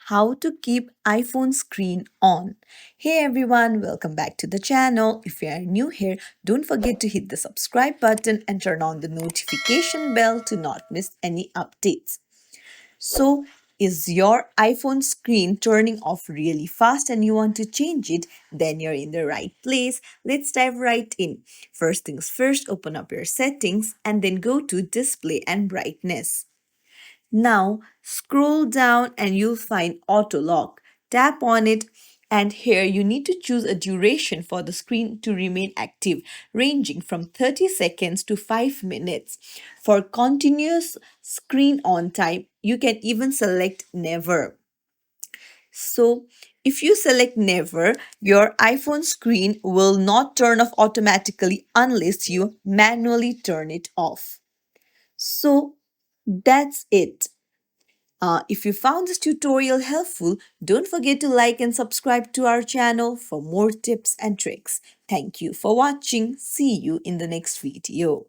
how to keep iPhone screen on. Hey everyone, welcome back to the channel. If you are new here, don't forget to hit the subscribe button and turn on the notification bell to not miss any updates. So, is your iPhone screen turning off really fast and you want to change it? Then you're in the right place. Let's dive right in. First things first, open up your settings and then go to display and brightness. Now scroll down and you'll find auto lock. Tap on it and here you need to choose a duration for the screen to remain active, ranging from 30 seconds to 5 minutes. For continuous screen on time, you can even select never. So, if you select never, your iPhone screen will not turn off automatically unless you manually turn it off. So, that's it. If you found this tutorial helpful, don't forget to like and subscribe to our channel for more tips and tricks. Thank you for watching. See you in the next video.